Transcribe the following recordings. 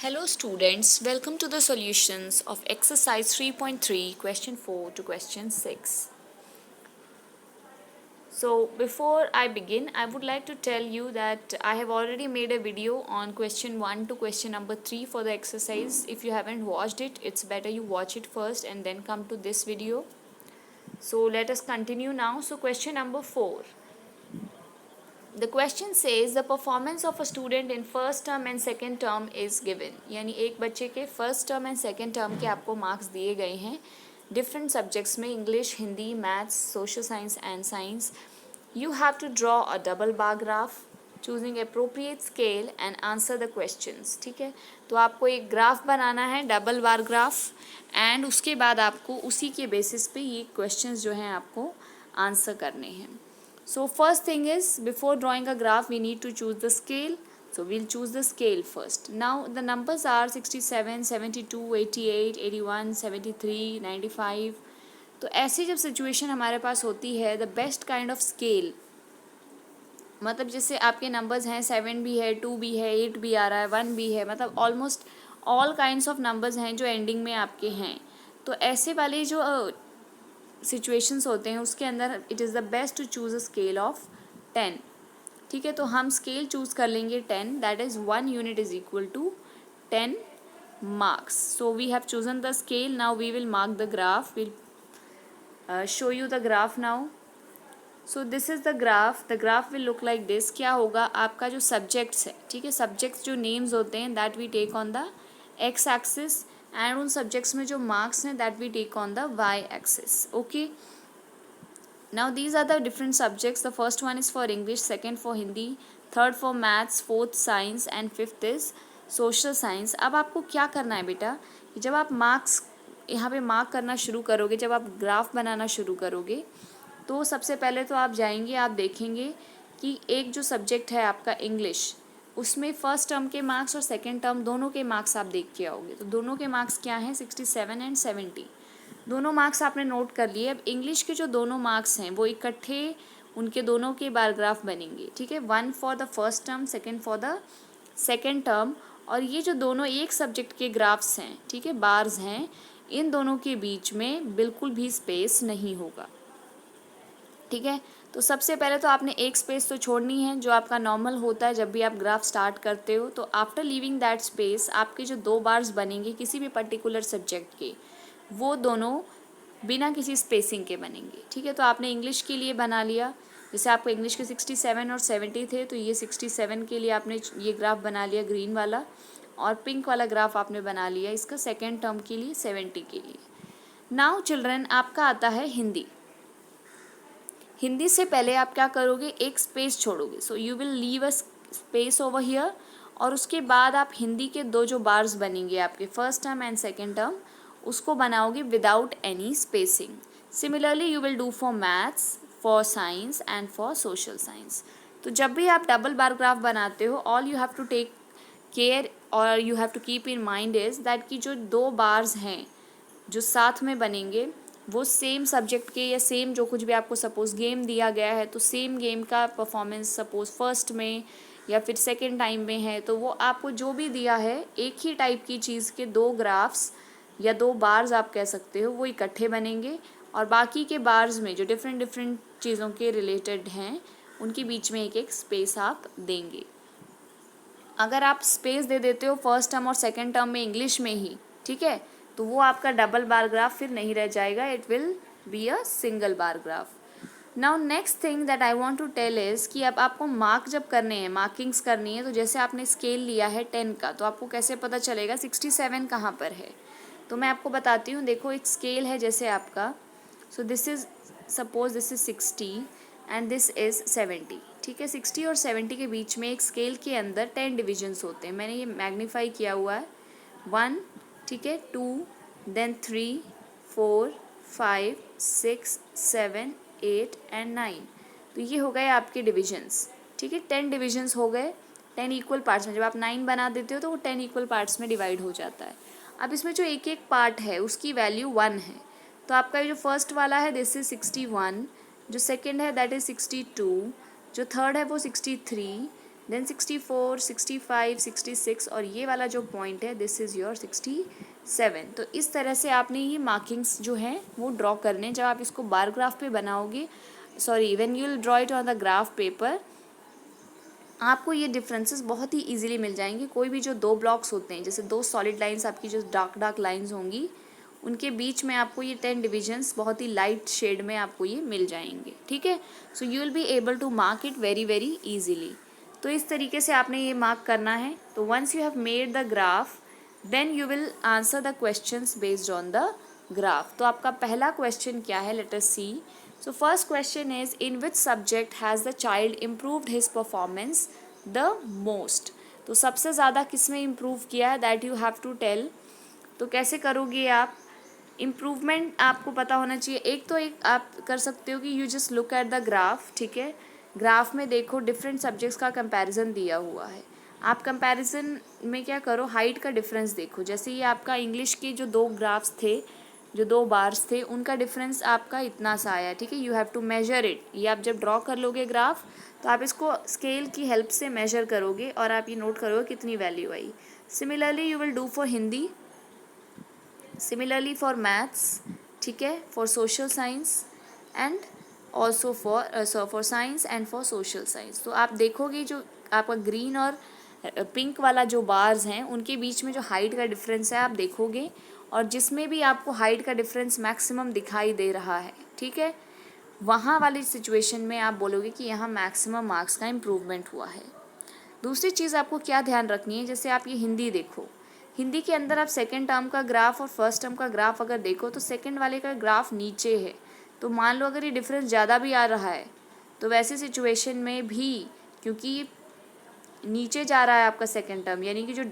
Hello students, welcome to the solutions of exercise 3.3 question 4 to question 6. So before I begin, I would like to tell you that I have already made a video on question 1 to question number 3 for the exercise. If you haven't watched it, it's better you watch it first and then come to this video. So let us continue now. So question number 4. The question says the performance of a student in first term and second term is given. यानी एक बच्चे के first term and second term के आपको marks दिए गए हैं different subjects में English, Hindi, maths, social science and science. You have to draw a double bar graph choosing appropriate scale and answer the questions. ठीक है, तो आपको एक ग्राफ बनाना है डबल बार ग्राफ एंड उसके बाद आपको उसी के बेसिस पे ये क्वेश्चंस जो हैं आपको आंसर करने हैं. So first thing is, before drawing a graph we need to choose the scale. So we'll choose the scale first. Now the numbers are 67, 72, 88, 81, 73, 95. तो ऐसी जब सिचुएशन हमारे पास होती है the best kind of scale, मतलब जैसे आपके नंबर्स हैं 7 भी है, 2 भी है, 8 भी आ रहा है, 1 भी है, मतलब almost all kinds of numbers हैं जो एंडिंग में आपके हैं. तो ऐसे वाले जो सिचुएशंस होते हैं उसके अंदर it is the best to choose a scale of 10. ठीक है, तो हम स्केल चूज़ कर लेंगे 10, that is 1 unit is equal to 10 marks. So we have chosen the scale. Now we will mark the graph. We'll show you the graph now. So this is the graph. The graph will look like this. क्या होगा आपका जो subjects है, ठीक है, subjects जो names होते हैं that we take on the x axis and उन subjects में जो marks हैं that we take on the y axis. Okay. Now these are the different subjects. The first one is for English, second for Hindi, third for maths, fourth science and fifth is social science. अब आपको क्या करना है बेटा कि जब आप marks यहाँ पे मार्क करना शुरू करोगे, जब आप ग्राफ बनाना शुरू करोगे तो सबसे पहले तो आप जाएंगे, आप देखेंगे कि एक जो सब्जेक्ट है आपका इंग्लिश, उसमें फर्स्ट टर्म के मार्क्स और सेकेंड टर्म दोनों के मार्क्स आप देख के आओगे. तो दोनों के मार्क्स क्या हैं 67 एंड 70. दोनों मार्क्स आपने नोट कर लिए. अब इंग्लिश के जो दोनों मार्क्स हैं वो इकट्ठे उनके दोनों के बार ग्राफ बनेंगे. ठीक है, 1 for the first term, second for the second term. और ये जो दोनों एक सब्जेक्ट के ग्राफ्स हैं, ठीक है, बार्स हैं, इन दोनों के बीच में बिल्कुल भी स्पेस नहीं होगा. ठीक है, तो सबसे पहले तो आपने एक स्पेस तो छोड़नी है जो आपका नॉर्मल होता है जब भी आप ग्राफ स्टार्ट करते हो. तो आफ्टर लीविंग दैट स्पेस आपके जो दो बार्स बनेंगे किसी भी पर्टिकुलर सब्जेक्ट के, वो दोनों बिना किसी स्पेसिंग के बनेंगे. ठीक है, तो आपने इंग्लिश के लिए बना लिया, जैसे आपको इंग्लिश के 67 और 70 थे तो ये 67 के लिए आपने ये ग्राफ बना लिया ग्रीन वाला, और पिंक वाला ग्राफ आपने बना लिया इसका सेकेंड टर्म के लिए 70 के लिए. नाउ चिल्ड्रन आपका आता है हिंदी. हिंदी से पहले आप क्या करोगे, एक स्पेस छोड़ोगे. सो you will leave a space over here, और उसके बाद आप हिंदी के दो जो बार्स बनेंगे आपके first term and second term, उसको बनाओगे without any spacing. Similarly you will do for maths, for science and for social science. तो जब भी आप डबल बार ग्राफ बनाते हो, all you have to take care और you have to keep in mind is that कि जो दो बार्स हैं जो साथ में बनेंगे वो सेम सब्जेक्ट के या सेम जो कुछ भी आपको सपोज़ गेम दिया गया है तो सेम गेम का परफॉर्मेंस सपोज़ फर्स्ट में या फिर सेकेंड टाइम में है, तो वो आपको जो भी दिया है एक ही टाइप की चीज़ के दो ग्राफ्स या दो बार्स आप कह सकते हो वो इकट्ठे बनेंगे, और बाकी के बार्स में जो डिफरेंट डिफरेंट चीज़ों के रिलेटेड हैं उनके बीच में एक एक स्पेस आप देंगे. अगर आप स्पेस दे देते हो फर्स्ट टर्म और सेकेंड टर्म में इंग्लिश में ही, ठीक है, तो वो आपका डबल बार ग्राफ फिर नहीं रह जाएगा, it will be a single bar graph. Now next thing that I want to tell is कि अब आपको मार्क जब करने हैं, मार्किंग्स करनी है, तो जैसे आपने स्केल लिया है 10 का, तो आपको कैसे पता चलेगा 67 कहाँ पर है. तो मैं आपको बताती हूँ. देखो एक स्केल है जैसे आपका, सो this is suppose this is 60 and this is 70. ठीक है, 60 और 70 के बीच में एक स्केल के अंदर 10 डिविजन्स होते हैं. मैंने ये मैग्नीफाई किया हुआ है. 1, ठीक है, 2, देन 3, 4, 5, 6, 7, 8 एंड 9. तो ये हो गए आपके डिविजन्स. ठीक है, 10 डिविजन्स हो गए 10 इक्वल पार्ट्स में. जब आप 9 बना देते हो तो वो 10 इक्वल पार्ट्स में डिवाइड हो जाता है. अब इसमें जो एक एक पार्ट है उसकी वैल्यू 1 है. तो आपका जो फर्स्ट वाला है दिस इज़ 61, जो सेकेंड है दैट इज़ 62, जो थर्ड है वो 63, देन 64, 65, 66 और ये वाला जो पॉइंट है दिस इज़ योर 67। तो इस तरह से आपने ये मार्किंग्स जो हैं वो ड्रॉ करने, जब आप इसको बार ग्राफ पे बनाओगे, sorry when you will draw it on the graph paper, आपको ये डिफरेंसेस बहुत ही इजीली मिल जाएंगे। कोई भी जो दो ब्लॉक्स होते हैं, जैसे दो सॉलिड लाइंस आपकी जो डार्क डार्क लाइंस होंगी, उनके बीच में आपको ये 10 डिविजन्स बहुत ही लाइट शेड में आपको ये मिल जाएंगे, ठीक है। So you will be able to mark it very very easily. तो इस तरीके से आपने ये मार्क करना है। तो once you have made the graph, then you will answer the questions based on the graph. तो आपका पहला क्वेश्चन क्या है, let us see. So first question is, in which subject has the child improved his performance the most? तो सबसे ज़्यादा किस में इम्प्रूव किया है, that you have to tell. तो कैसे करोगे आप इम्प्रूवमेंट, आपको पता होना चाहिए। एक आप कर सकते हो कि you just look at the graph, ठीक है। ग्राफ में देखो डिफरेंट सब्जेक्ट्स का कंपैरिजन दिया हुआ है। आप कंपैरिजन में क्या करो, हाइट का डिफरेंस देखो। जैसे ये आपका इंग्लिश के जो दो ग्राफ्स थे, जो दो बार्स थे, उनका डिफरेंस आपका इतना सा आया, ठीक है। You have to measure it. ये आप जब ड्रॉ कर लोगे ग्राफ, तो आप इसको स्केल की हेल्प से मेजर करोगे और आप ये नोट करोगे कितनी value I. Similarly you will do for Hindi, similarly for maths, ठीक है, for social science and also for science and for social science. तो आप देखोगे जो आपका ग्रीन और पिंक वाला जो बार्स हैं, उनके बीच में जो हाइट का डिफरेंस है आप देखोगे, और जिसमें भी आपको हाइट का डिफरेंस मैक्सिमम दिखाई दे रहा है, ठीक है, वहाँ वाली सिचुएशन में आप बोलोगे कि यहाँ मैक्सिमम मार्क्स का इम्प्रूवमेंट हुआ है। दूसरी चीज़ आपको क्या ध्यान रखनी है, जैसे आप ये हिंदी देखो, हिंदी के अंदर आप सेकेंड टर्म का ग्राफ और फर्स्ट टर्म का ग्राफ अगर देखो, तो सेकेंड वाले का ग्राफ नीचे है। तो मान लो अगर ये डिफरेंस ज़्यादा भी आ रहा है, तो वैसे सिचुएशन में भी, क्योंकि नीचे जा रहा है आपका सेकेंड टर्म, यानी कि जो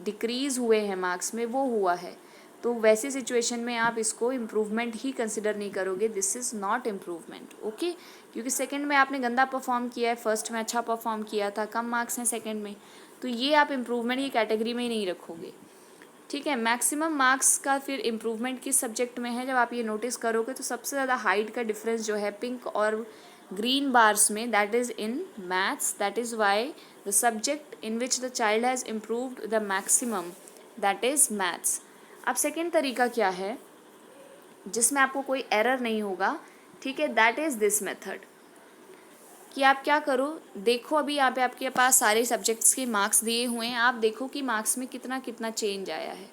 डिक्रीज़ हुए हैं मार्क्स में वो हुआ है, तो वैसी सिचुएशन में आप इसको इम्प्रूवमेंट ही कंसिडर नहीं करोगे। This is not improvement, okay. क्योंकि सेकंड में आपने गंदा परफॉर्म किया है, फर्स्ट में अच्छा परफॉर्म किया था, कम मार्क्स हैं सेकंड में, तो ये आप इम्प्रूवमेंट की कैटेगरी में ही नहीं रखोगे, ठीक है। मैक्सिमम मार्क्स का फिर इम्प्रूवमेंट किस सब्जेक्ट में है, जब आप ये नोटिस करोगे, तो सबसे ज़्यादा हाइट का डिफरेंस जो है पिंक और ग्रीन बार्स में, that is in maths. That is why the subject in which the child has improved the maximum, that is maths. अब सेकेंड तरीका क्या है जिसमें आपको कोई एरर नहीं होगा, ठीक है, दैट इज़ दिस मेथड, कि आप क्या करो, देखो अभी यहाँ पे आपके पास सारे सब्जेक्ट्स के मार्क्स दिए हुए हैं, आप देखो कि मार्क्स में कितना कितना चेंज आया है।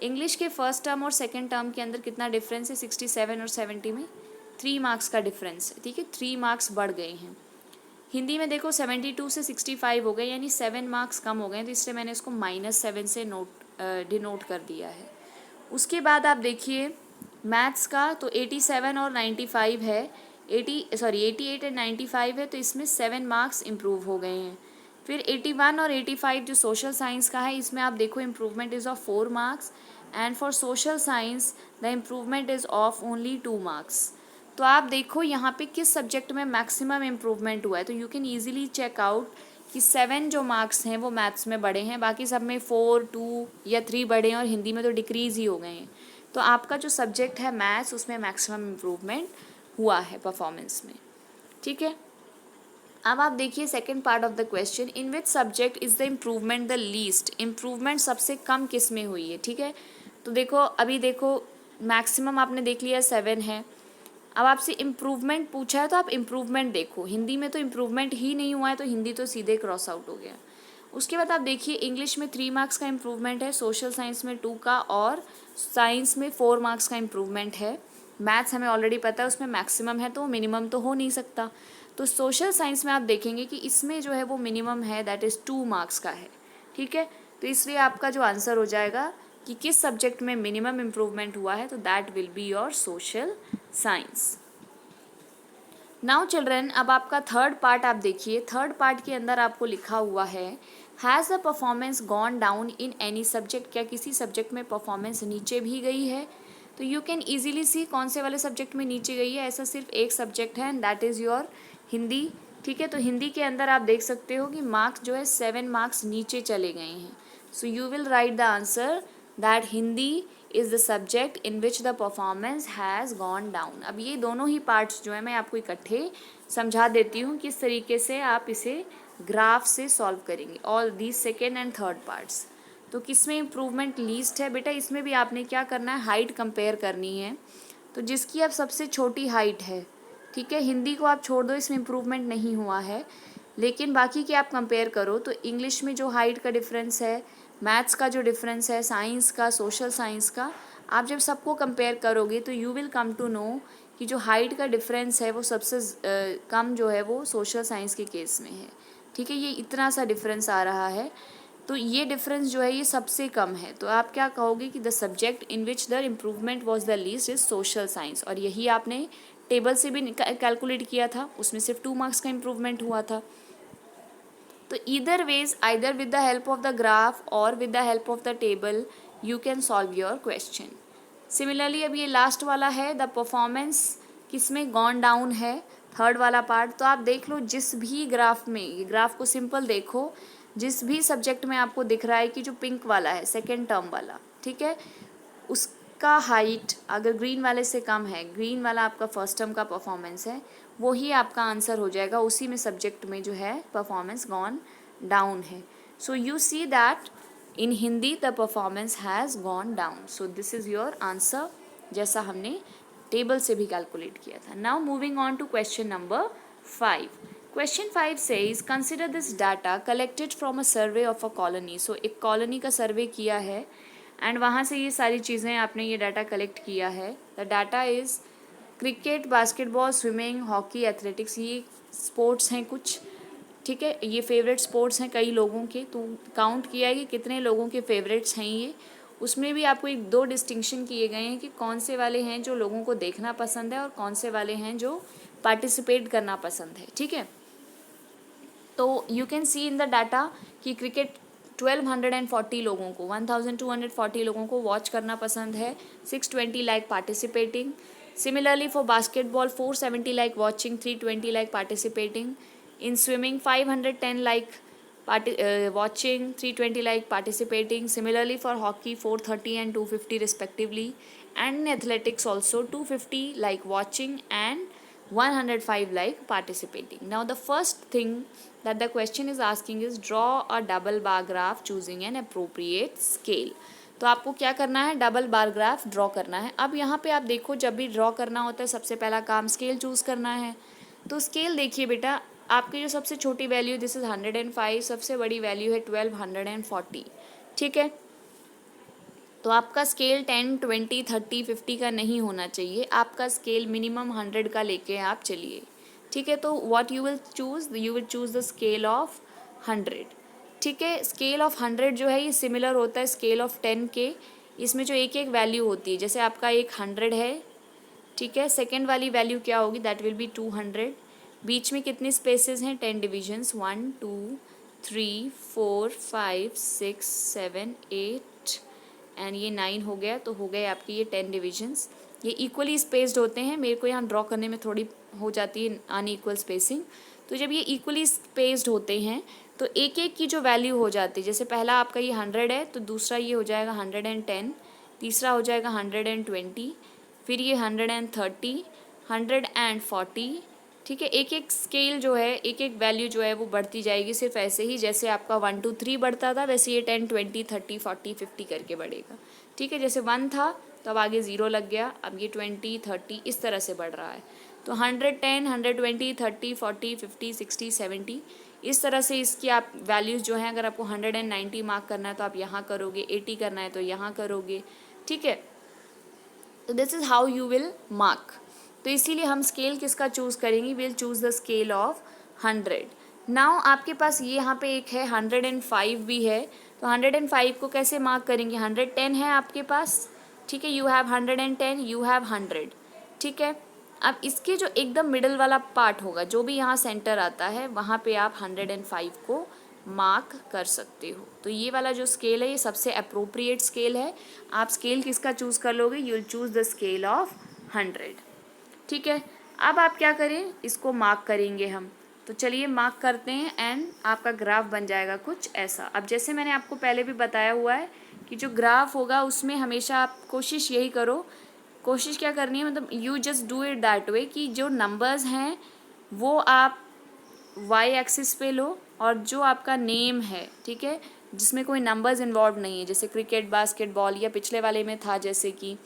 इंग्लिश के फर्स्ट टर्म और सेकंड टर्म के अंदर कितना डिफरेंस है, 67 और 70 में 3 मार्क्स का डिफरेंस है, ठीक है, 3 मार्क्स बढ़ गए हैं। हिंदी में देखो 72 से 65 हो गए, यानी 7 मार्क्स कम हो गए, तो इसलिए मैंने इसको -7 से डिनोट कर दिया है। उसके बाद आप देखिए मैथ्स का, तो 87 और 95 है, 88 एंड 95 है, तो इसमें 7 मार्क्स इम्प्रूव हो गए हैं। फिर 81 और 85 जो सोशल साइंस का है, इसमें आप देखो improvement is of 4 marks, and for social science the improvement is of only 2 marks. तो आप देखो यहाँ पे किस सब्जेक्ट में मैक्सिमम इम्प्रूवमेंट हुआ है, तो you can easily check out कि 7 जो मार्क्स हैं वो मैथ्स में बढ़े हैं, बाकी सब में 4, 2 या 3 बढ़े हैं, और हिंदी में तो डिक्रीज़ ही हो गए हैं। तो आपका जो सब्जेक्ट है मैथ्स, उसमें मैक्सिमम इम्प्रूवमेंट हुआ है परफॉर्मेंस में, ठीक है। अब आप देखिए second part of the question, in which subject is the improvement the least, improvement सबसे कम किस में हुई है, ठीक है। तो देखो अभी देखो मैक्सिमम आपने देख लिया 7 है, अब आपसे इम्प्रूवमेंट पूछा है तो आप इम्प्रूवमेंट देखो। हिंदी में तो इम्प्रूवमेंट ही नहीं हुआ है, तो हिंदी तो सीधे क्रॉस आउट हो गया। उसके बाद आप देखिए इंग्लिश में 3 मार्क्स का इम्प्रूवमेंट है, सोशल साइंस में 2 का, और साइंस में 4 मार्क्स का इम्प्रूवमेंट है। मैथ्स हमें ऑलरेडी पता है उसमें मैक्सिमम है, तो मिनिमम तो हो नहीं सकता। तो सोशल साइंस में आप देखेंगे कि इसमें जो है वो मिनिमम है, दैट इज़ 2 मार्क्स का है, ठीक है। तो इसलिए आपका जो आंसर हो जाएगा कि किस सब्जेक्ट में मिनिमम इम्प्रूवमेंट हुआ है, तो that will be your social science. Now children, अब आपका थर्ड पार्ट आप देखिए। थर्ड पार्ट के अंदर आपको लिखा हुआ है, has the performance gone down in any subject, क्या किसी सब्जेक्ट में परफॉर्मेंस नीचे भी गई है। तो यू कैन ईजिली सी कौन से वाले सब्जेक्ट में नीचे गई है। ऐसा सिर्फ एक सब्जेक्ट है, and that is your Hindi, ठीक है। तो हिंदी के अंदर आप देख सकते हो कि मार्क्स जो है 7 मार्क्स नीचे चले गए हैं। सो you will write the answer that Hindi is the subject in which the performance has gone down. अब ये दोनों ही पार्ट्स जो है मैं आपको इकट्ठे समझा देती हूँ किस तरीके से आप इसे ग्राफ से सॉल्व करेंगे all these second and third parts. तो किस में इम्प्रूवमेंट लीस्ट है बेटा, इसमें भी आपने क्या करना है, हाइट कंपेयर करनी है। तो जिसकी अब सबसे छोटी हाइट है, ठीक है, हिंदी को आप छोड़ दो, इसमें इम्प्रूवमेंट नहीं हुआ है, लेकिन बाकी के आप कंपेयर करो तो इंग्लिश में जो हाइट का डिफरेंस है, मैथ्स का जो डिफरेंस है, साइंस का, सोशल साइंस का, आप जब सबको कंपेयर करोगे तो you will come to know कि जो हाइट का डिफरेंस है वो सबसे कम जो है वो सोशल साइंस के केस में है। ठीक है, ये इतना सा डिफरेंस आ रहा है, तो ये डिफरेंस जो है ये सबसे कम है। तो आप क्या कहोगे कि the subject in which the improvement was the least is social science, और यही आपने टेबल से भी कैलकुलेट किया था, उसमें सिर्फ 2 मार्क्स का इम्प्रूवमेंट हुआ था। तो either ways, either with the help of the graph और with the help of the table, you can solve your question. Similarly अब ये लास्ट वाला है, द परफॉर्मेंस किसमें गॉन डाउन है, थर्ड वाला पार्ट। तो आप देख लो जिस भी ग्राफ में, ये ग्राफ को सिंपल देखो, जिस भी सब्जेक्ट में आपको दिख रहा है कि जो पिंक वाला है सेकेंड टर्म वाला, ठीक है, उसका हाइट अगर ग्रीन वाले से कम है, ग्रीन वाला आपका फर्स्ट टर्म का परफॉर्मेंस है, वो ही आपका आंसर हो जाएगा, उसी में सब्जेक्ट में जो है परफॉर्मेंस गॉन डाउन है। So you see that in Hindi the performance has gone down, so this is your answer, जैसा हमने टेबल से भी कैलकुलेट किया था। Now moving on to question number 5। Question 5 says consider this data collected from a survey of a colony। सो एक colony का सर्वे किया है एंड वहाँ से ये सारी चीज़ें आपने ये डाटा कलेक्ट किया है। The data is cricket, basketball, swimming, hockey, athletics, ये स्पोर्ट्स हैं कुछ, ठीक है, ये फेवरेट स्पोर्ट्स हैं कई लोगों के। तो काउंट किया है कि कितने लोगों के फेवरेट्स हैं ये, उसमें भी आपको एक 2 डिस्टिंक्शन किए गए हैं कि कौन से वाले हैं जो लोगों को देखना पसंद है और कौन से वाले हैं जो पार्टिसिपेट करना पसंद है, ठीक है। तो you can C in the data कि क्रिकेट 1240 लोगों को, 1240 लोगों को वॉच करना पसंद है, 620 like participating. Similarly for basketball 470 like watching, 320 like participating. In swimming 510 like watching, 320 like participating. Similarly for hockey 430 and 250 respectively, and in athletics also 250 like watching and 105 like participating. Now the first thing that the question is asking is draw a double bar graph choosing an appropriate scale। तो आपको क्या करना है, double bar graph draw करना है। अब यहाँ पे आप देखो जब भी ड्रॉ करना होता है सबसे पहला काम स्केल चूज़ करना है। तो स्केल देखिए बेटा, आपकी जो सबसे छोटी वैल्यू दिस इज़ 105, सबसे बड़ी वैल्यू है 1240, ठीक है। तो आपका स्केल 10, 20, 30, 50 का नहीं होना चाहिए, आपका स्केल मिनिमम 100 का लेके आप चलिए, ठीक है। तो what you will choose, you will choose the scale of 100, ठीक है। स्केल ऑफ 100 जो है ये सिमिलर होता है स्केल ऑफ 10 के, इसमें जो एक एक वैल्यू होती है, जैसे आपका एक 100 है, ठीक है, सेकेंड वाली वैल्यू क्या होगी, दैट विल बी 200। बीच में कितने स्पेसेस हैं, 10 डिविजन्स, 1 2 3 4 5 6 7 8 एंड ये 9 हो गया। तो हो गए आपकी ये 10 डिविजन्स, ये इक्वली स्पेस्ड होते हैं। मेरे को यहाँ ड्रॉ करने में थोड़ी हो जाती है अनइक्वल स्पेसिंग। तो जब ये इक्वली स्पेस्ड होते हैं तो एक एक की जो वैल्यू हो जाती है, जैसे पहला आपका ये 100 है तो दूसरा ये हो जाएगा 110, तीसरा हो जाएगा 120, फिर ये 130, 140, ठीक है। एक एक स्केल जो है, एक एक वैल्यू जो है वो बढ़ती जाएगी, सिर्फ ऐसे ही जैसे आपका 1 2 3 बढ़ता था वैसे ये 10 20 30 40 50 करके बढ़ेगा, ठीक है। जैसे 1 था तो अब आगे 0 लग गया, अब ये 20 30 इस तरह से बढ़ रहा है। तो 110 120 30 40 50 60 70 इस तरह से इसकी आप वैल्यूज़ जो हैं, अगर आपको 190 मार्क करना है तो आप यहाँ करोगे, 80 करना है तो यहाँ करोगे, ठीक है। तो this is how you will mark. तो इसीलिए हम स्केल किसका चूज़ करेंगे, will choose the scale of 100। Now आपके पास ये यहाँ पे एक है 105 भी है, तो 105 को कैसे मार्क करेंगे, 110 है आपके पास, ठीक है, यू हैव 110, यू हैव 100, ठीक है। अब इसके जो एकदम मिडल वाला पार्ट होगा, जो भी यहाँ सेंटर आता है वहाँ पे आप 105 को मार्क कर सकते हो। तो ये वाला जो स्केल है ये सबसे अप्रोप्रिएट स्केल है। आप स्केल किसका चूज़ कर लोगे, you will choose the scale of 100, ठीक है। अब आप क्या करें, इसको मार्क करेंगे हम। तो चलिए मार्क करते हैं एंड आपका ग्राफ बन जाएगा कुछ ऐसा। अब जैसे मैंने आपको पहले भी बताया हुआ है कि जो ग्राफ होगा उसमें हमेशा आप कोशिश यही करो, कोशिश क्या करनी है, मतलब you just do it that way कि जो नंबर्स हैं वो आप वाई एक्सिस पे लो और जो आपका नेम है, ठीक है, जिसमें कोई नंबर्स इन्वॉल्व नहीं है, जैसे क्रिकेट, बास्केटबॉल या पिछले वाले में था जैसे कि,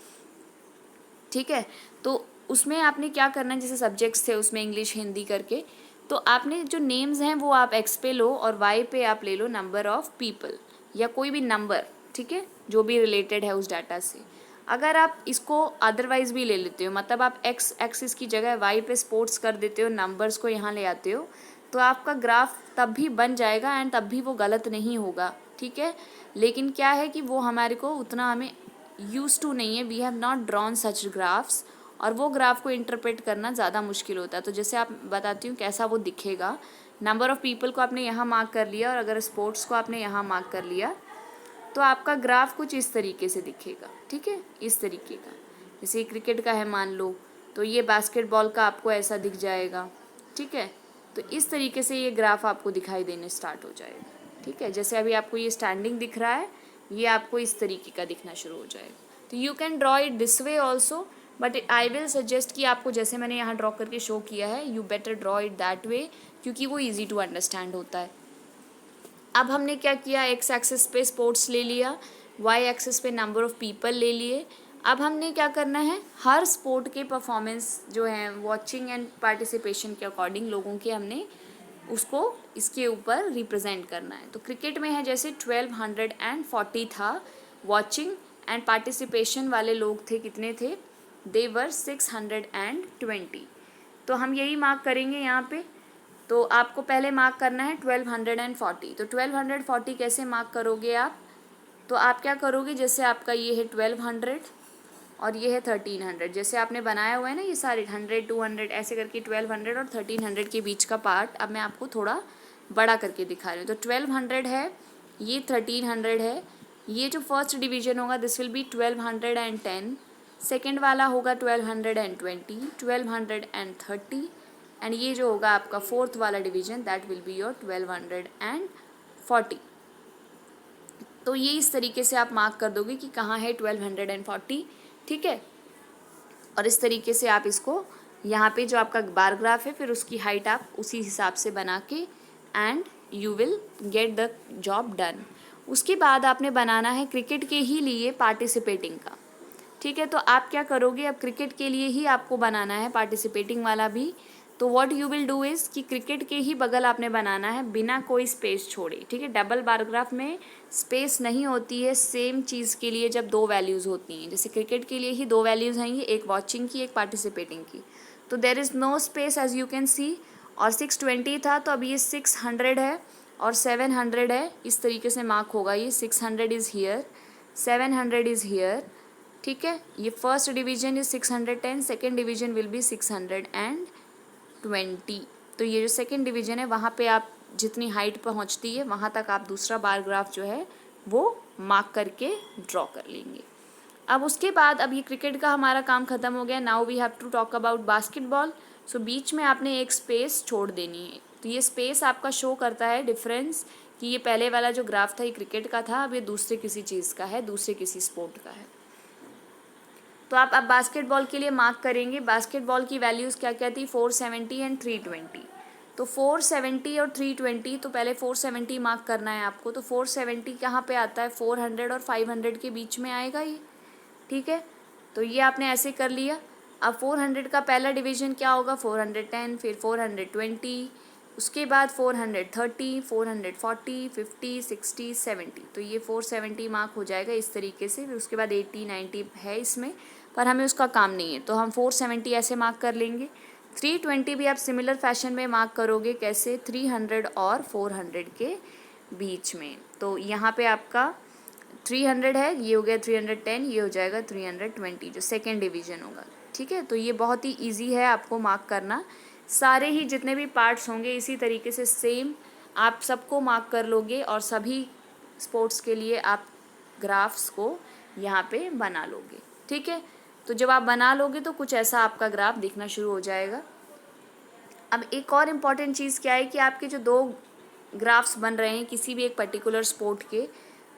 ठीक है, तो उसमें आपने क्या करना है, जैसे सब्जेक्ट्स थे उसमें इंग्लिश, हिंदी करके, तो आपने जो नेम्स हैं वो आप एक्स पे लो और वाई पे आप ले लो नंबर ऑफ पीपल या कोई भी नंबर, ठीक है, जो भी रिलेटेड है उस डाटा से। अगर आप इसको अदरवाइज भी ले लेते हो, मतलब आप एक्स एक्सिस की जगह वाई पे स्पोर्ट्स कर देते हो, नंबर्स को यहाँ ले आते हो, तो आपका ग्राफ तब भी बन जाएगा एंड तब भी वो गलत नहीं होगा, ठीक है। लेकिन क्या है कि वो हमारे को उतना हमें यूज टू नहीं है, we have not drawn such graphs, और वो ग्राफ को इंटरप्रेट करना ज़्यादा मुश्किल होता है। तो जैसे आप बताती हूँ कैसा वो दिखेगा। नंबर ऑफ़ पीपल को आपने यहाँ मार्क कर लिया और अगर स्पोर्ट्स को आपने यहाँ मार्क कर लिया तो आपका ग्राफ कुछ इस तरीके से दिखेगा, ठीक है, इस तरीके का। जैसे क्रिकेट का है मान लो, तो ये बास्केटबॉल का आपको ऐसा दिख जाएगा, ठीक है। तो इस तरीके से ये ग्राफ आपको दिखाई देने स्टार्ट हो जाएगा, ठीक है। जैसे अभी आपको ये स्टैंडिंग दिख रहा है, ये आपको इस तरीके का दिखना शुरू हो जाएगा। तो you can draw it this way also, but I will suggest कि आपको जैसे मैंने यहाँ ड्रॉ करके शो किया है, you better draw it that way, क्योंकि वो ईजी टू अंडरस्टैंड होता है। अब हमने क्या किया, एक्स एक्सिस पे स्पोर्ट्स ले लिया, वाई एक्सिस पे नंबर ऑफ़ पीपल ले लिए। अब हमने क्या करना है, हर स्पोर्ट के परफॉर्मेंस जो हैं वॉचिंग एंड पार्टिसिपेशन के अकॉर्डिंग लोगों के हमने उसको इसके ऊपर रिप्रेजेंट करना है। तो क्रिकेट में है जैसे 1240 था, वॉचिंग एंड पार्टिसिपेशन वाले लोग थे कितने थे, दे वर 620। तो हम यही मार्क करेंगे यहाँ पे। तो आपको पहले मार्क करना है 1240। तो 1240 कैसे मार्क करोगे आप, तो आप क्या करोगे, जैसे आपका ये है 1200 और ये है 1300, जैसे आपने बनाया हुआ है ना ये सारे 100 200 ऐसे करके 1200 और 1300 के बीच का पार्ट अब मैं आपको थोड़ा बड़ा करके दिखा रही हूँ। तो 1200 है, ये 1300 है, ये जो फर्स्ट डिवीजन होगा दिस विल बी 1210, सेकेंड वाला होगा 1220, 1230, एंड ये जो होगा आपका फोर्थ वाला division that will be your 1240। तो ये इस तरीके से आप मार्क कर दोगे कि कहाँ है 1240, ठीक है। और इस तरीके से आप इसको यहाँ पे जो आपका बार ग्राफ है फिर उसकी हाइट आप उसी हिसाब से बना के and you will get the job done. उसके बाद आपने बनाना है क्रिकेट के ही लिए पार्टिसिपेटिंग का, ठीक है। तो आप क्या करोगे, अब क्रिकेट के लिए ही आपको बनाना है पार्टिसिपेटिंग वाला भी। तो what you will do is कि क्रिकेट के ही बगल आपने बनाना है बिना कोई स्पेस छोड़े, ठीक है। डबल बार ग्राफ में स्पेस नहीं होती है सेम चीज़ के लिए जब दो वैल्यूज़ होती हैं। जैसे क्रिकेट के लिए ही दो वैल्यूज़ हैं, ये एक वॉचिंग की एक पार्टिसिपेटिंग की, तो there is no space as you can see. और 620 था तो अब ये 600 है और 700 है, इस तरीके से मार्क होगा। ये 600 इज़ हियर, 700 इज़ हियर, ठीक है। ये first division is 610, second division will be 620। तो ये जो सेकेंड डिवीजन है वहाँ पे आप जितनी हाइट पहुँचती है वहाँ तक आप दूसरा बार ग्राफ जो है वो मार्क करके ड्रॉ कर लेंगे। अब उसके बाद अब ये क्रिकेट का हमारा काम ख़त्म हो गया। Now we have to talk about basketball. So बीच में आपने एक स्पेस छोड़ देनी है। तो ये स्पेस आपका शो करता है डिफरेंस कि ये पहले वाला जो ग्राफ था ये क्रिकेट का था, अब ये दूसरे किसी चीज़ का है, दूसरे किसी स्पोर्ट का है। तो आप अब बास्केटबॉल के लिए मार्क करेंगे। बास्केटबॉल की वैल्यूज़ क्या क्या थी, 470 एंड 320। तो 470 और 320, तो पहले 470 मार्क करना है आपको। तो 470 कहाँ पे आता है, 400 और 500 के बीच में आएगा ये, ठीक है। तो ये आपने ऐसे कर लिया। अब 400 का पहला डिवीजन क्या होगा, 410, फिर 420, उसके बाद 430, 440, 50, 60, 70। तो ये 470 मार्क हो जाएगा इस तरीके से। फिर उसके बाद 80, 90 है इसमें, पर हमें उसका काम नहीं है तो हम 470 ऐसे मार्क कर लेंगे। 320 भी आप सिमिलर फैशन में मार्क करोगे, कैसे, 300 और 400 के बीच में। तो यहाँ पे आपका 300 है, ये हो गया 310, ये हो जाएगा 320 जो सेकेंड डिवीज़न होगा, ठीक है। तो ये बहुत ही ईजी है आपको मार्क करना। सारे ही जितने भी पार्ट्स होंगे इसी तरीके से सेम आप सबको मार्क कर लोगे और सभी स्पोर्ट्स के लिए आप ग्राफ्स को यहाँ पे बना लोगे, ठीक है। तो जब आप बना लोगे तो कुछ ऐसा आपका ग्राफ दिखना शुरू हो जाएगा। अब एक और इम्पॉर्टेंट चीज़ क्या है कि आपके जो दो ग्राफ्स बन रहे हैं किसी भी एक पर्टिकुलर स्पोर्ट के,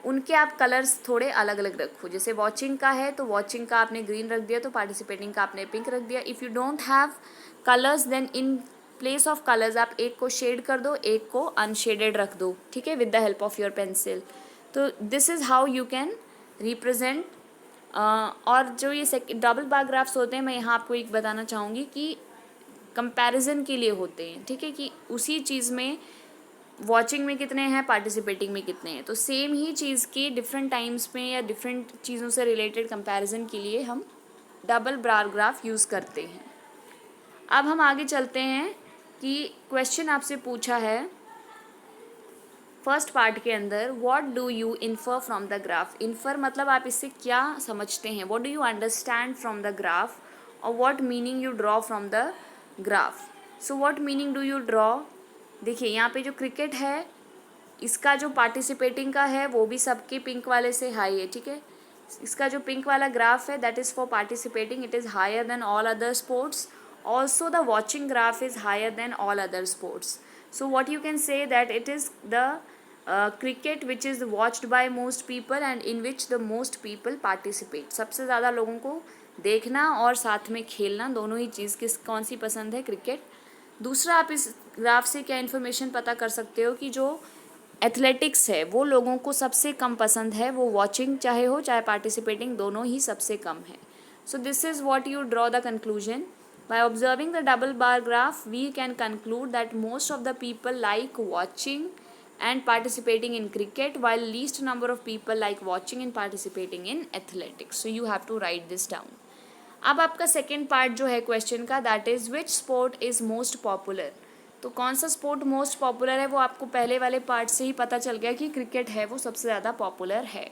उनके आप कलर्स थोड़े अलग अलग रखो। जैसे वॉचिंग का है तो वॉचिंग का आपने ग्रीन रख दिया, तो पार्टिसिपेटिंग का आपने पिंक रख दिया। If you don't have colours then in place of colours आप एक को शेड कर दो, एक को अनशेडेड रख दो, ठीक है, with the help of your pencil. तो this is how you can represent. और जो ये डबल बार ग्राफ्स होते हैं, मैं यहाँ आपको एक बताना चाहूँगी कि कंपैरिजन के लिए होते हैं, ठीक है, कि उसी चीज़ में वॉचिंग में कितने हैं, पार्टिसिपेटिंग में कितने हैं। तो सेम ही चीज़ के डिफरेंट टाइम्स में या डिफरेंट चीज़ों से रिलेटेड कंपैरिजन के लिए हम डबल बार ग्राफ यूज़ करते हैं। अब हम आगे चलते हैं कि क्वेश्चन आपसे पूछा है फर्स्ट पार्ट के अंदर, what do you infer from the graph. Infer मतलब आप इससे क्या समझते हैं, what do you understand from the graph, और what meaning you draw from the graph. So what meaning do you draw. देखिए यहाँ पे जो क्रिकेट है, इसका जो पार्टिसिपेटिंग का है वो भी सबके पिंक वाले से हाई है, ठीक है। इसका जो पिंक वाला ग्राफ है that is for participating, it is higher than all other sports. Also the watching graph is higher than all other sports. So what you can say that it is the cricket which is watched by most people and in which the most people participate. सबसे ज़्यादा लोगों को देखना और साथ में खेलना, दोनों ही चीज़ कौन सी पसंद है, क्रिकेट। दूसरा, आप इस ग्राफ से क्या इन्फॉर्मेशन पता कर सकते हो कि जो एथलेटिक्स है वो लोगों को सबसे कम पसंद है, वो वॉचिंग चाहे हो चाहे पार्टिसिपेटिंग, दोनों ही सबसे कम है। So this is what you draw the conclusion. By observing the double bar graph we can conclude that most of the people like watching and participating in cricket, while least number of people like watching and participating in athletics. So you have to write this down. अब आपका second part जो है question का, that is which sport is most popular. तो कौन सा sport most popular है, वो आपको पहले वाले पार्ट से ही पता चल गया कि क्रिकेट है वो सबसे ज़्यादा पॉपुलर है।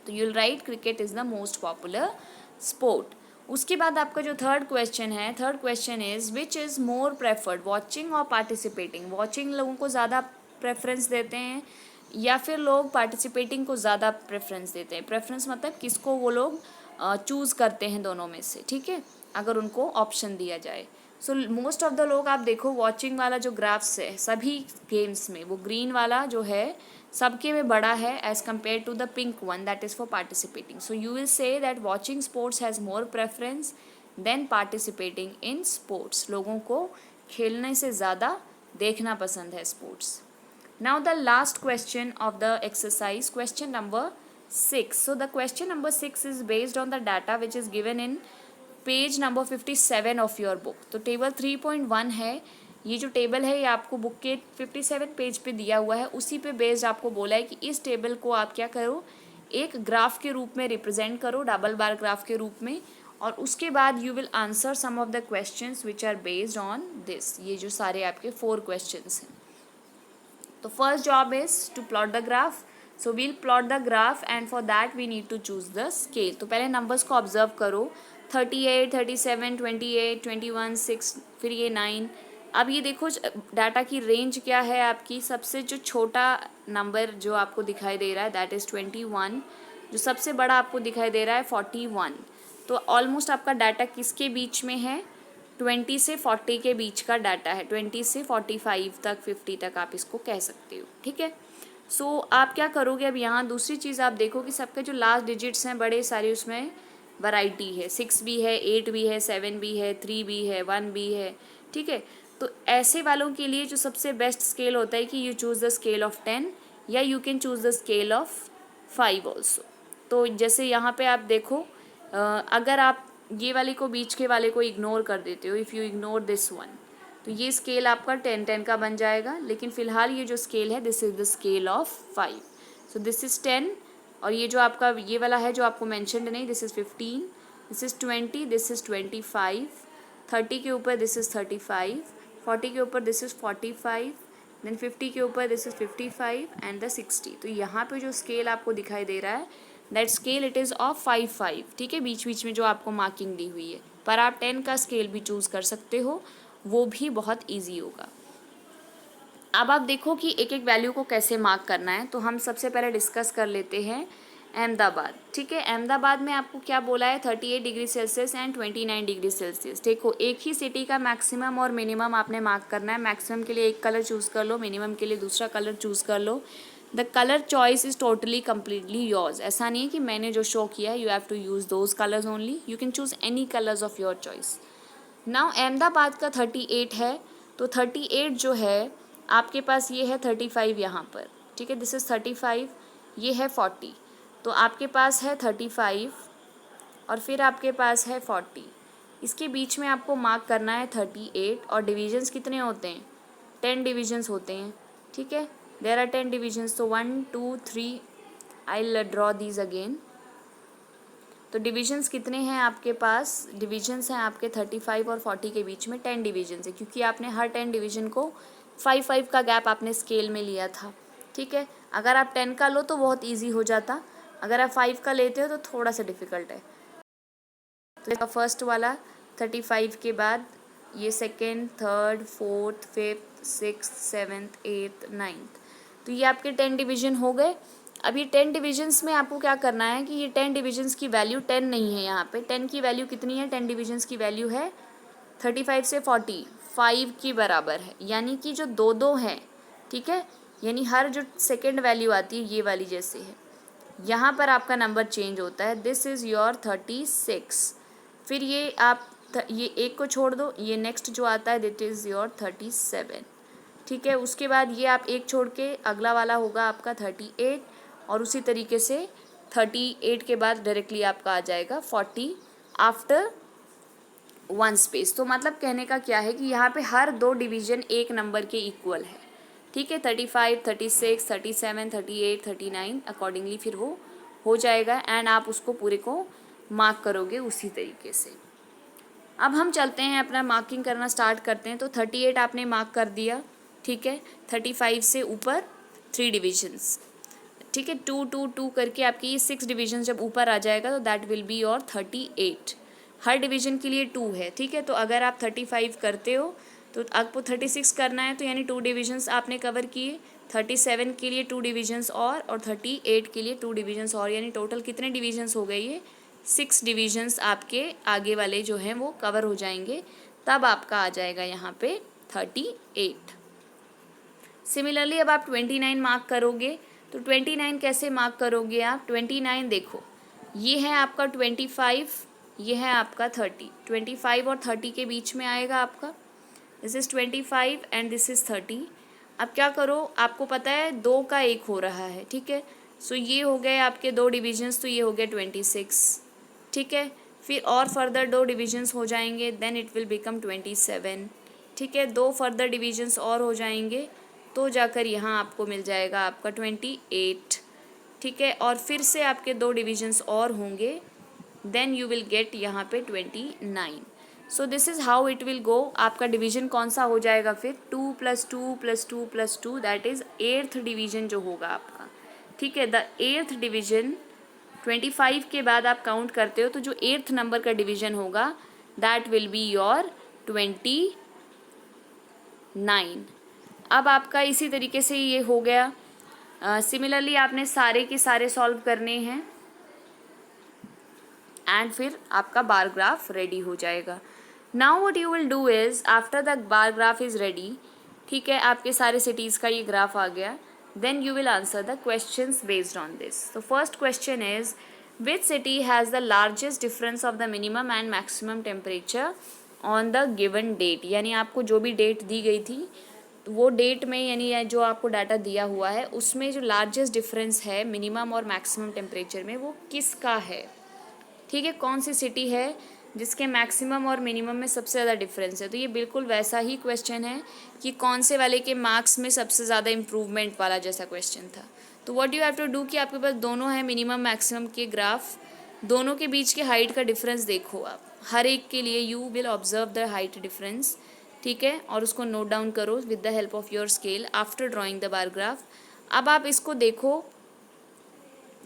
तो you'll right cricket is the most popular sport. उसके बाद आपका जो थर्ड क्वेश्चन है, third question is which is more preferred, watching और पार्टिसिपेटिंग। वॉचिंग लोगों को ज़्यादा प्रेफरेंस देते हैं या फिर लोग पार्टिसिपेटिंग को ज़्यादा प्रेफरेंस देते हैं। प्रेफरेंस मतलब किसको वो लोग चूज़ करते हैं दोनों में से, ठीक है, अगर उनको ऑप्शन दिया जाए। सो मोस्ट ऑफ द लोग आप देखो वॉचिंग वाला जो ग्राफ्स है सभी गेम्स में, वो ग्रीन वाला जो है सबके में बड़ा है as compare to the pink one that is for participating. So you will say that watching sports has more preference than participating in sports. लोगों को खेलने से ज़्यादा देखना पसंद है sports. Now the last question of the exercise, question number 6. So the question number 6 is based on the data which is given in page number 57 of your book. तो table 3.1 है, ये जो टेबल है ये आपको बुक के 57 page पे दिया हुआ है। उसी पे बेस्ड आपको बोला है कि इस टेबल को आप क्या करो, एक ग्राफ के रूप में रिप्रेजेंट करो, डबल बार ग्राफ के रूप में, और उसके बाद you will answer some of the questions which are based on this. ये जो सारे आपके 4 क्वेश्चंस हैं। तो first job is to plot the graph. So we'll plot the graph and for that we need to choose the scale. तो पहले numbers को observe करो, 38, 37, 28, 21, 6, फिर ये 9। अब ये देखो डाटा की रेंज क्या है आपकी। सबसे जो छोटा नंबर जो आपको दिखाई दे रहा है दैट इज़ 21, जो सबसे बड़ा आपको दिखाई दे रहा है 41। तो ऑलमोस्ट आपका डाटा किसके बीच में है, 20 से 40 के बीच का डाटा है। 20 से 45 तक, 50 तक आप इसको कह सकते हो, ठीक है। सो आप क्या करोगे, अब यहाँ दूसरी चीज़ आप देखो कि सबके जो लास्ट डिजिट्स हैं बड़े सारे, उसमें वैरायटी है। 6 भी है, 8 भी है, 7 भी है, 3 भी है, 1 भी है, ठीक है। तो ऐसे वालों के लिए जो सबसे बेस्ट स्केल होता है कि you choose the scale of 10 या you can choose the scale of 5 also. तो जैसे यहाँ पे आप देखो, अगर आप ये वाले को, बीच के वाले को इग्नोर कर देते हो, if you ignore this one, तो ये स्केल आपका 10-10 का बन जाएगा। लेकिन फ़िलहाल ये जो स्केल है this is the scale of 5। So this is 10, और ये जो आपका ये वाला है जो आपको मैंशनड नहीं, this is 15, this is 20, this is 25, 30 के ऊपर दिस इज़ 35, 40 के ऊपर दिस इज़ 45, देन 50 के ऊपर दिस इज़ 55 एंड द 60। तो यहाँ पे जो स्केल आपको दिखाई दे रहा है that scale it is of 5-5, ठीक है, बीच बीच में जो आपको मार्किंग दी हुई है। पर आप 10 का स्केल भी चूज़ कर सकते हो, वो भी बहुत ईजी होगा। अब आप देखो कि एक एक वैल्यू को कैसे मार्क करना है। तो हम सबसे पहले डिस्कस कर लेते हैं अहमदाबाद, ठीक है। अहमदाबाद में आपको क्या बोला है, 38 degree Celsius and 29 degree Celsius. देखो एक ही सिटी का मैक्सिमम और मिनिमम आपने मार्क करना है। मैक्सिमम के लिए एक कलर चूज़ कर लो, मिनिमम के लिए दूसरा कलर चूज़ कर लो। The colour choice is totally completely yours. ऐसा नहीं है कि मैंने जो शो किया है you have to use those colours only, you can choose any colours of your choice. Now Ahmedabad का 38 है, तो 38 जो है आपके पास, ये है 35 यहाँ पर, ठीक है, दिस इज़ 35, ये है 40, तो आपके पास है 35 और फिर आपके पास है 40, इसके बीच में आपको मार्क करना है 38। और डिविजन्स कितने होते हैं, 10 डिविजन्स होते हैं, ठीक है, देयर आर 10 डिविजन्स, तो 1 2 3, I will draw these again. तो डिविजन्स कितने हैं आपके पास, डिविजन्स हैं आपके 35 और 40 के बीच में 10 डिविजन्स है, क्योंकि आपने हर 10 डिवीजन को 5 का गैप आपने स्केल में लिया था, ठीक है। अगर आप 10 का लो तो बहुत ईजी हो जाता, अगर आप 5 का लेते हो तो थोड़ा सा डिफ़िकल्ट है। तो फर्स्ट वाला 35 के बाद ये second, third, fourth, fifth, sixth, seventh, eighth, ninth, तो ये आपके 10 डिवीजन हो गए। अब ये 10 डिविजन्स में आपको क्या करना है कि ये 10 डिविजन्स की वैल्यू 10 नहीं है, यहाँ पे 10 की वैल्यू कितनी है, 10 डिविजन्स की वैल्यू है 35 से 45 की बराबर है, यानी कि जो दो दो हैं, ठीक है, यानी हर जो सेकेंड वैल्यू आती है ये वाली जैसे है, यहाँ पर आपका नंबर चेंज होता है, दिस इज़ योर 36। फिर ये आप ये एक को छोड़ दो, ये नेक्स्ट जो आता है दिट इज़ योर 37, ठीक है। उसके बाद ये आप एक छोड़ के अगला वाला होगा आपका 38, और उसी तरीके से 38 के बाद डायरेक्टली आपका आ जाएगा 40 आफ्टर 1 स्पेस। तो मतलब कहने का क्या है कि यहाँ पे हर दो डिवीजन एक नंबर के इक्वल है, ठीक है, 35, 36, 37, 38, 39 अकॉर्डिंगली फिर वो हो जाएगा, एंड आप उसको पूरे को मार्क करोगे उसी तरीके से। अब हम चलते हैं अपना मार्किंग करना स्टार्ट करते हैं। तो 38 आपने मार्क कर दिया, ठीक है, 35 से ऊपर 3 डिविजन्स, ठीक है, 2 2 2 करके आपकी ये 6 डिवीजन जब ऊपर आ जाएगा तो that will be your 38। Her division के लिए 2 है, ठीक है। तो अगर आप 35 करते हो तो आपको 36 करना है, तो यानी 2 डिविजन्स आपने कवर किए, 37 के लिए 2 डिविजन्स और 38 के लिए 2 डिविजन्स और, यानी टोटल कितने डिविजन्स हो गए, ये 6 डिविजन्स आपके आगे वाले जो हैं वो कवर हो जाएंगे, तब आपका आ जाएगा यहाँ पे 38। सिमिलरली अब आप 29 मार्क करोगे, तो 29 कैसे मार्क करोगे आप, 29 देखो, ये है आपका 25, ये है आपका 30, 25 और 30 के बीच में आएगा आपका, this is 25 and this is 30। अब क्या करो, आपको पता है 2 का 1 हो रहा है, ठीक है, सो ये हो गए आपके 2 डिविजन्स, तो ये हो गया 26, ठीक है। फिर और फर्दर 2 डिविजन्स हो जाएंगे, देन इट विल बिकम 27, ठीक है, 2 फर्दर डिविजन्स और हो जाएंगे तो जाकर यहाँ आपको मिल जाएगा आपका 28, ठीक है, और फिर से आपके 2 डिविजन्स और होंगे, देन यू विल गेट यहाँ पे 29। सो this is how it will go. आपका डिवीजन कौन सा हो जाएगा फिर, 2 + 2 + 2 + 2, दैट इज़ 8th डिवीजन जो होगा आपका, ठीक है। द 8th डिवीजन 25 के बाद आप काउंट करते हो तो जो 8th नंबर का डिवीजन होगा दैट विल बी योर 29। अब आपका इसी तरीके से ये हो गया। सिमिलरली आपने सारे के सारे सॉल्व करने हैं एंड फिर आपका बार ग्राफ रेडी हो जाएगा। Now what you will do is, after the bar graph is ready, ठीक है, आपके सारे सिटीज़ का ये ग्राफ आ गया, then you will answer the questions based on this. तो first question is, which city has the largest difference of the minimum and maximum temperature on the given date, यानी आपको जो भी डेट दी गई थी वो डेट में, यानी जो आपको डाटा दिया हुआ है उसमें जो लार्जेस्ट डिफरेंस है मिनिमम और मैक्सिमम टेम्परेचर में वो किसका है, ठीक है, कौन सी सिटी है जिसके मैक्सिमम और मिनिमम में सबसे ज़्यादा डिफरेंस है। तो ये बिल्कुल वैसा ही क्वेश्चन है कि कौन से वाले के मार्क्स में सबसे ज़्यादा इम्प्रूवमेंट वाला जैसा क्वेश्चन था। तो what you have to do कि आपके पास दोनों है मिनिमम मैक्सिमम के ग्राफ, दोनों के बीच के हाइट का डिफरेंस देखो आप, हर एक के लिए you will observe the height difference, ठीक है, और उसको नोट डाउन करो with the help of your scale after drawing the bar graph. अब आप इसको देखो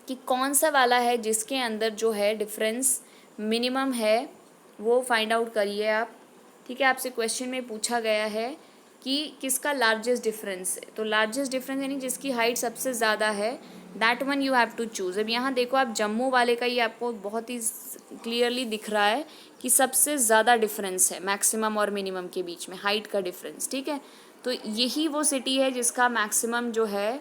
कि कौन सा वाला है जिसके अंदर जो है डिफरेंस मिनिमम है, वो फाइंड आउट करिए आप, ठीक है। आपसे क्वेश्चन में पूछा गया है कि किसका लार्जेस्ट डिफरेंस है, तो लार्जेस्ट डिफरेंस यानी जिसकी हाइट सबसे ज़्यादा है, that one you have to choose. अब यहाँ देखो आप, जम्मू वाले का ये आपको बहुत ही क्लियरली दिख रहा है कि सबसे ज़्यादा डिफरेंस है मैक्सिमम और मिनिमम के बीच में, हाइट का डिफरेंस, ठीक है। तो यही वो सिटी है जिसका मैक्सिमम जो है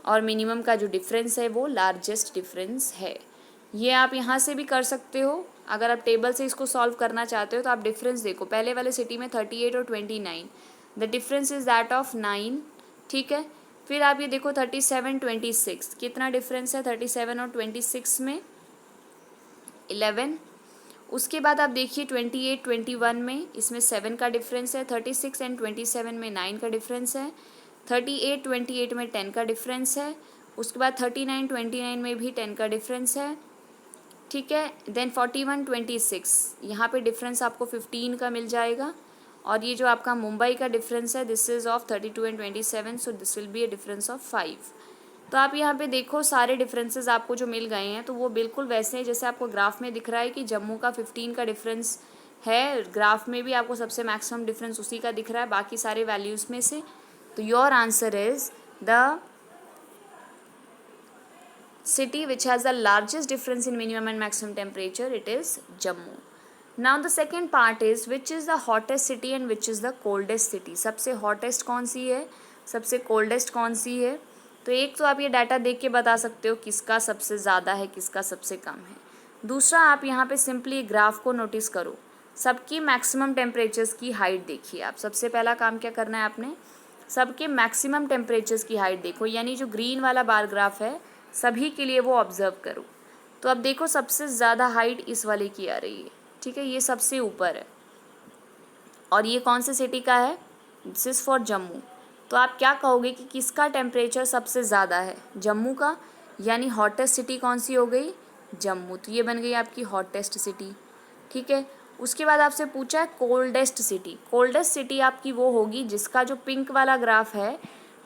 और मिनिमम का जो डिफरेंस है वो लार्जेस्ट डिफरेंस है। ये आप यहाँ से भी कर सकते हो, अगर आप टेबल से इसको सॉल्व करना चाहते हो तो आप डिफरेंस देखो, पहले वाले सिटी में 38 और 29, the difference is that of 9, ठीक है। फिर आप ये देखो 37 26, कितना डिफरेंस है 37 और 26 में, 11। उसके बाद आप देखिए 28 21 में, इसमें 7 का डिफरेंस है। 36 एंड 27 में 9 का डिफरेंस है। 38 28 में 10 का डिफरेंस है। उसके बाद 39 29 में भी 10 का डिफरेंस है, ठीक है। देन 41 26, यहाँ पे डिफरेंस आपको 15 का मिल जाएगा। और ये जो आपका मुंबई का डिफरेंस है, this is of 32 and 27, so this will be a difference of 5। तो आप यहाँ पे देखो सारे डिफरेंसेस आपको जो मिल गए हैं तो वो बिल्कुल वैसे हैं जैसे आपको ग्राफ में दिख रहा है कि जम्मू का 15 का डिफरेंस है। ग्राफ में भी आपको सबसे मैक्सिमम डिफरेंस उसी का दिख रहा है बाकी सारे वैल्यूज़ में से। तो your answer is the city which has the largest difference in minimum and maximum temperature, it is Jammu. Now the second part is which is the hottest city and which is the coldest city. सबसे hottest कौन सी है, सबसे coldest कौन सी है। तो एक तो आप ये डाटा देख के बता सकते हो किसका सबसे ज़्यादा है किसका सबसे कम है। दूसरा आप यहाँ पे सिंपली ग्राफ को नोटिस करो, सबकी मैक्सिमम टेम्परेचर्स की हाइट देखिए। आप सबसे पहला काम क्या करना है आपने, सबके मैक्सिमम टेम्परेचर्स की हाइट देखो, यानी जो ग्रीन वाला बार ग्राफ है सभी के लिए वो ऑब्जर्व करो। तो अब देखो सबसे ज़्यादा हाइट इस वाले की आ रही है, ठीक है, ये सबसे ऊपर है। और ये कौन से सिटी का है, दिस इज़ फॉर जम्मू। तो आप क्या कहोगे कि किसका टेम्परेचर सबसे ज़्यादा है, जम्मू का, यानी हॉटेस्ट सिटी कौन सी हो गई, जम्मू। तो ये बन गई आपकी हॉटेस्ट सिटी, ठीक है। उसके बाद आपसे पूछा है कोल्डेस्ट सिटी। कोल्डेस्ट सिटी आपकी वो होगी जिसका जो पिंक वाला ग्राफ है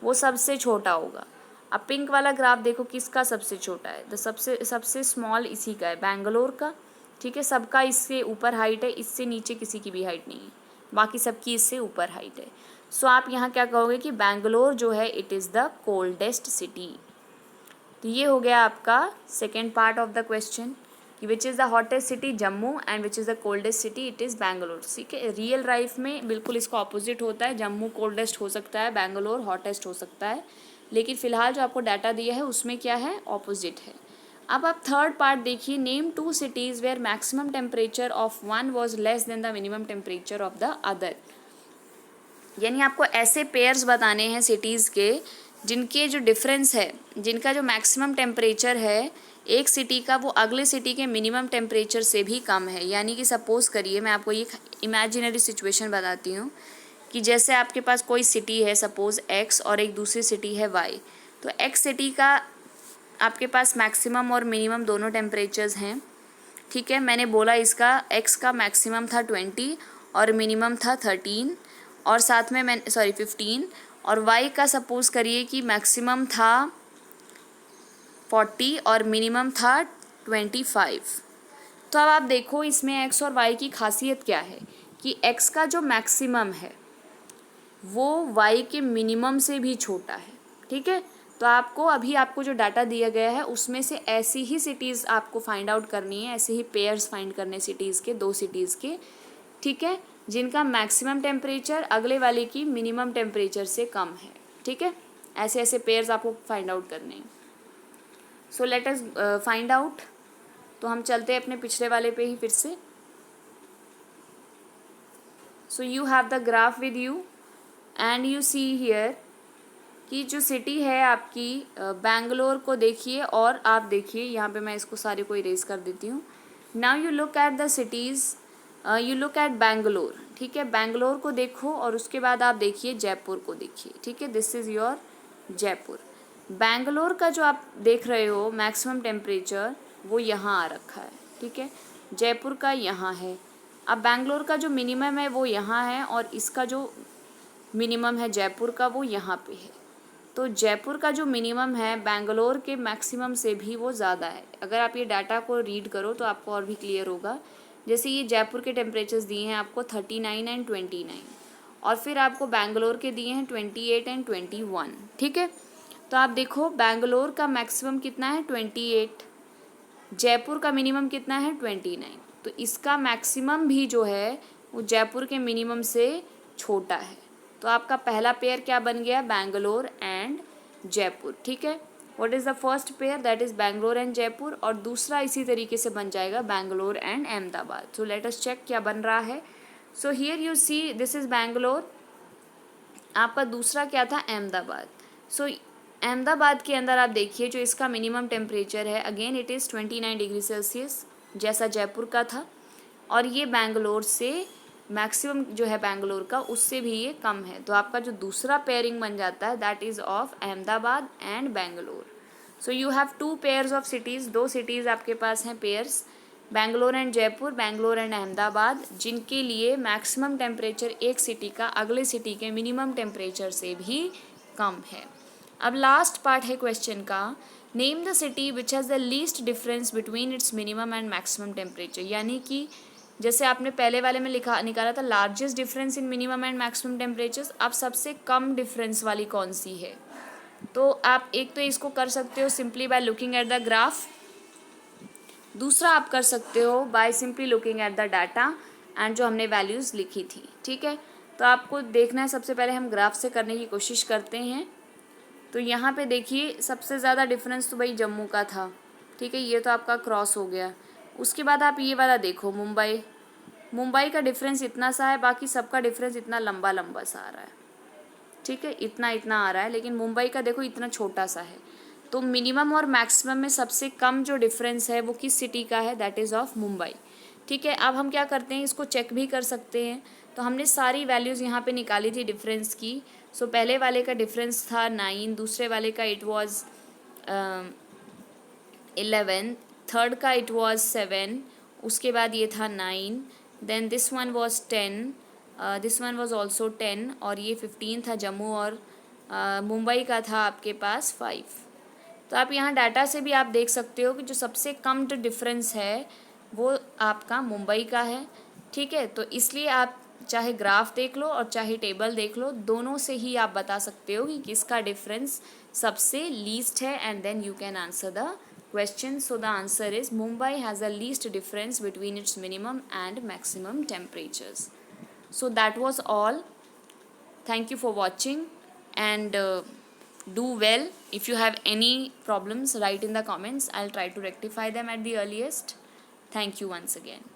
वो सबसे छोटा होगा। अब पिंक वाला ग्राफ देखो किसका सबसे छोटा है, तो सबसे सबसे स्मॉल इसी का है, बैंगलोर का, ठीक है। सबका इससे ऊपर हाइट है, इससे नीचे किसी की भी हाइट नहीं है, बाकी सबकी इससे ऊपर हाइट है। सो आप यहाँ क्या कहोगे कि बैंगलोर जो है it is the coldest city. तो ये हो गया आपका second part of the question कि which is the hottest city Jammu and which is the coldest city it is Bangalore, ठीक है। रियल लाइफ में बिल्कुल इसका ऑपोजिट होता है, जम्मू कोल्डेस्ट हो सकता है, बैंगलोर हॉटेस्ट हो सकता है, लेकिन फ़िलहाल जो आपको डाटा दिया है उसमें क्या है, ऑपोजिट है। अब आप थर्ड पार्ट देखिए, name 2 cities where maximum temperature of one was less than the minimum temperature of the other. यानी आपको ऐसे पेयर्स बताने हैं सिटीज़ के जिनके जो डिफरेंस है, जिनका जो मैक्सिमम टेम्परेचर है एक सिटी का वो अगले सिटी के मिनिमम टेम्परेचर से भी कम है। यानी कि सपोज़ करिए मैं आपको एक इमेजिनरी सिचुएशन बताती हूँ कि जैसे आपके पास कोई सिटी है सपोज़ एक्स और एक दूसरी सिटी है वाई। तो एक्स सिटी का आपके पास मैक्सिमम और मिनिमम दोनों टेम्परेचर्स हैं, ठीक है। मैंने बोला इसका एक्स का मैक्सिमम था 20 और मिनिमम था 13 और साथ में मैं 15, और वाई का सपोज़ करिए कि मैक्सिमम था 40 और मिनिमम था 25। तो अब आप देखो इसमें एक्स और वाई की खासियत क्या है कि एक्स का जो मैक्सिमम है वो वाई के मिनिमम से भी छोटा है, ठीक है। तो आपको जो डाटा दिया गया है उसमें से ऐसी ही सिटीज़ आपको फाइंड आउट करनी है, ऐसे ही पेयर्स फाइंड करने सिटीज़ के, 2 सिटीज़ के, ठीक है, जिनका मैक्सिमम टेम्परेचर अगले वाले की मिनिमम टेम्परेचर से कम है, ठीक है। ऐसे ऐसे पेयर्स आपको फाइंड आउट करने हैं। सो लेट अस फाइंड आउट। तो हम चलते हैं अपने पिछले वाले पे ही फिर से। So you have the graph with you and you see here कि जो सिटी है आपकी बैंगलोर को देखिए, और आप देखिए यहाँ पे मैं इसको सारे को इरेज कर देती हूँ। Now you look at the cities, you look at Bangalore, ठीक है। बैंगलोर को देखो और उसके बाद आप देखिए जयपुर को देखिए, ठीक है। This is your Jaipur. Bangalore का जो आप देख रहे हो मैक्सिमम टेम्परेचर वो यहाँ आ रखा है, ठीक है। जयपुर का यहाँ है। अब बैंगलोर का जो मिनिमम है वो यहाँ है और इसका जो मिनिमम है जयपुर का वो यहाँ पे है। तो जयपुर का जो मिनिमम है बैंगलोर के मैक्सिमम से भी वो ज़्यादा है। अगर आप ये डाटा को रीड करो तो आपको और भी क्लियर होगा। जैसे ये जयपुर के टेम्परेचर्स दिए हैं आपको 39 एंड 29, और फिर आपको बैंगलोर के दिए हैं 28 एंड 21, ठीक है। तो आप देखो बैंगलोर का मैक्सिमम कितना है 28, जयपुर का मिनिमम कितना है 29। तो इसका मैक्सिमम भी जो है वो जयपुर के मिनिमम से छोटा है। तो आपका पहला पेयर क्या बन गया, बैंगलोर एंड जयपुर, ठीक है। What is the first pair, that is Bangalore and Jaipur, और दूसरा इसी तरीके से बन जाएगा Bangalore and Ahmedabad. So let us check क्या बन रहा है। So here you see this is Bangalore आपका दूसरा क्या था, अहमदाबाद। सो अहमदाबाद के अंदर आप देखिए जो इसका मिनिमम टेम्परेचर है, again it is 29 degree Celsius जैसा जयपुर का था, और ये बेंगलोर से मैक्सिमम जो है बेंगलोर का उससे भी ये कम है। तो आपका जो दूसरा पेयरिंग बन जाता है that is of Ahmedabad and Bangalore. So you have 2 pairs of cities, 2 cities आपके पास हैं pairs, Bangalore and Jaipur, Bangalore and Ahmedabad, जिनके लिए मैक्सिमम टेम्परेचर एक सिटी का अगले सिटी के मिनिमम टेम्परेचर से भी कम है। अब लास्ट पार्ट है क्वेश्चन का, name the city which has the least difference between its minimum and maximum temperature. यानी कि जैसे आपने पहले वाले में निकाला था largest difference in minimum and maximum temperatures, अब सबसे कम डिफरेंस वाली कौन सी है। तो आप एक तो इसको कर सकते हो simply by looking at the graph, दूसरा आप कर सकते हो by simply looking at the data and जो हमने वैल्यूज़ लिखी थी। ठीक है, तो आपको देखना है, सबसे पहले हम ग्राफ से करने की कोशिश करते हैं। तो यहाँ पे देखिए सबसे ज़्यादा डिफरेंस तो भाई जम्मू का था। ठीक है, ये तो आपका क्रॉस हो गया। उसके बाद आप ये वाला देखो, मुंबई का डिफरेंस इतना सा है, बाकी सबका डिफरेंस इतना लंबा लंबा सा आ रहा है। ठीक है, इतना इतना आ रहा है, लेकिन मुंबई का देखो इतना छोटा सा है। तो मिनिमम और मैक्सिमम में सबसे कम जो डिफरेंस है वो किस सिटी का है, दैट इज़ ऑफ मुंबई। ठीक है, अब हम क्या करते हैं, इसको चेक भी कर सकते हैं। तो हमने सारी वैल्यूज़ यहाँ पे निकाली थी डिफरेंस की। सो पहले वाले का डिफरेंस था 9, दूसरे वाले का इट वाज 11, थर्ड का इट वाज 7, उसके बाद ये था 9, then this one was 10, this one was also 10, और ये 15 था जम्मू, और मुंबई का था आपके पास 5। तो आप यहाँ डाटा से भी आप देख सकते हो कि जो सबसे कम जो डिफरेंस है वो आपका मुंबई का है। ठीक है, तो इसलिए आप चाहे ग्राफ देख लो और चाहे टेबल देख लो, दोनों से ही आप बता सकते हो कि किसका डिफरेंस सबसे लीस्ट है, and then you can answer the question. So the answer is Mumbai has the least difference between its minimum and maximum temperatures. So that was all. Thank you for watching, and do well. If you have any problems, write in the comments. I'll try to rectify them at the earliest. Thank you once again.